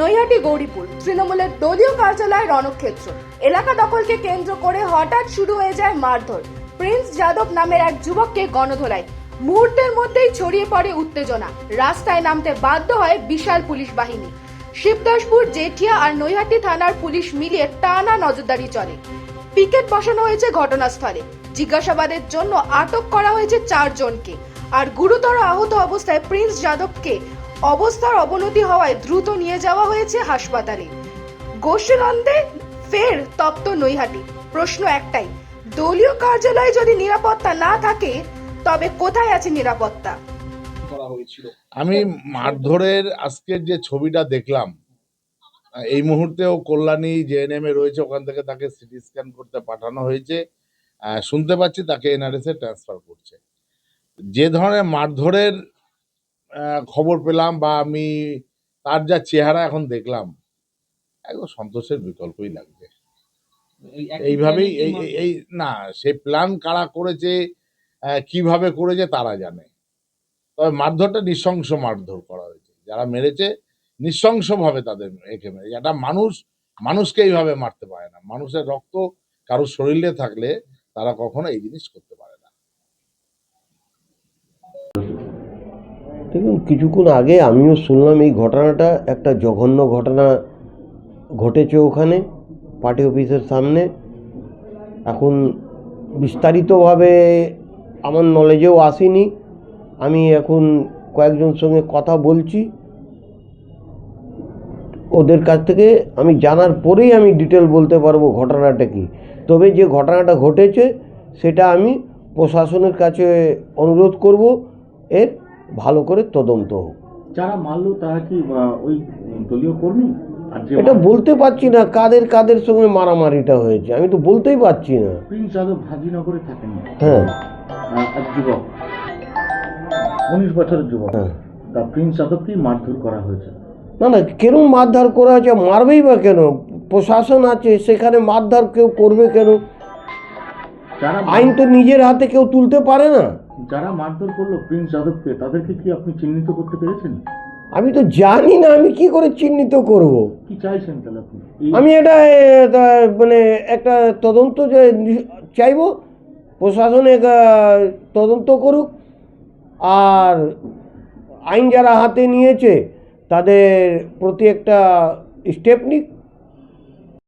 নৈহাটি গৌরীপুর তৃণমূলের দলীয় কার্যালয় রণক্ষেত্র এলাকা দখলকে কেন্দ্র করে হঠাৎ শুরু হয়ে যায় মারধর। প্রিন্স যাদব নামের এক যুবককে গণধোলাই, মুহূর্তের মধ্যেই ছড়িয়ে পড়ে উত্তেজনা। রাস্তায় নামতে বাধ্য হয় বিশাল পুলিশ বাহিনী। শিবদাসপুর, জেঠিয়া আর নৈহাটি থানার পুলিশ মিলিয়ে টানা নজরদারি চলে। পিকেট বসানো হয়েছে ঘটনাস্থলে। জিজ্ঞাসাবাদের জন্য আটক করা হয়েছে 4 জনকে। আর গুরুতর আহত অবস্থায় প্রিন্স যাদবকে অবস্থার অবনতি হওয়ায় দ্রুত নিয়ে যাওয়া হয়েছে হাসপাতালে। গোষ্ঠীদ্বন্দ্বে ফের তপ্ত নৈহাটি। প্রশ্ন একটাই, দলীয় কার্যালয়ে যদি নিরাপত্তা না থাকে তবে কোথায় আছে নিরাপত্তা? আমি মারধরের আজকের যে ছবিটা দেখলাম, এই মুহূর্তেও কল্যাণী জেএনএম এ রয়েছে, ওখান থেকে তাকে সিটি স্ক্যান করতে পাঠানো হয়েছে। শুনতে পাচ্ছি তাকে এনআরএস এ ট্রান্সফার করছে। যে ধরনের মারধরের খবর পেলাম বা আমি তার যা চেহারা এখন দেখলাম, একদম সন্তোষের বিকল্পই লাগবে। এইভাবেই এই না, সেই প্ল্যান কারা করেছে, কিভাবে করেছে তারা জানে। তবে মারধরটা নৃশংস মারধর করা হয়েছে। যারা মেরেছে নৃশংসভাবে তাদের একে মেরেছে। একটা মানুষকে এইভাবে মারতে পারে না। মানুষের রক্ত কারোর শরীরে থাকলে তারা কখনো এই জিনিস করতে পারে না। দেখুন, কিছুক্ষণ আগে আমিও শুনলাম এই ঘটনাটা একটা জঘন্য ঘটনা ঘটেছে ওখানে পার্টি অফিসের সামনে। এখন বিস্তারিতভাবে আমার নলেজেও আসেনি। আমি এখন কয়েকজনের সঙ্গে কথা বলছি, ওদের কাছ থেকে আমি জানার পরেই আমি ডিটেল বলতে পারবো ঘটনাটা কি। তবে যে ঘটনাটা ঘটেছে সেটা আমি প্রশাসনের কাছে অনুরোধ করব এর ভালো করে তদন্ত হোক। যারা মারলো তারা কি ওই দলীয় কর্মী? এটা বলতে পারছি না কাদের সঙ্গে মারামারিটা হয়েছে, আমি তো বলতেই পারছি না। প্রিন্স যাদব ভাজিনগরে থাকেন। হ্যাঁ, এক যুবক, 19 বছরের যুবক। হ্যাঁ। তা প্রিন্স যাদবকেই মারধর করা হয়েছে। না, কেন মারধর করা আছে? মারবেই বা কেন? প্রশাসন আছে, সেখানে মারধর কেউ করবে কেন? আইন তো নিজের হাতে কেউ তুলতে পারে না। যারা মারধর করলো প্রিন্স যাদবকে, তাদেরকে কি আপনি চিহ্নিত করতে পেরেছেন? আমি তো জানি না, আমি কি করে চিহ্নিত করব? কি চাইছেন তাহলে আপনি? আমি এটা মানে একটা তদন্ত চাইব, প্রশাসন তদন্ত করুক, আর আইন যারা হাতে নিয়েছে তাদের প্রতি একটা স্টেপ নিক।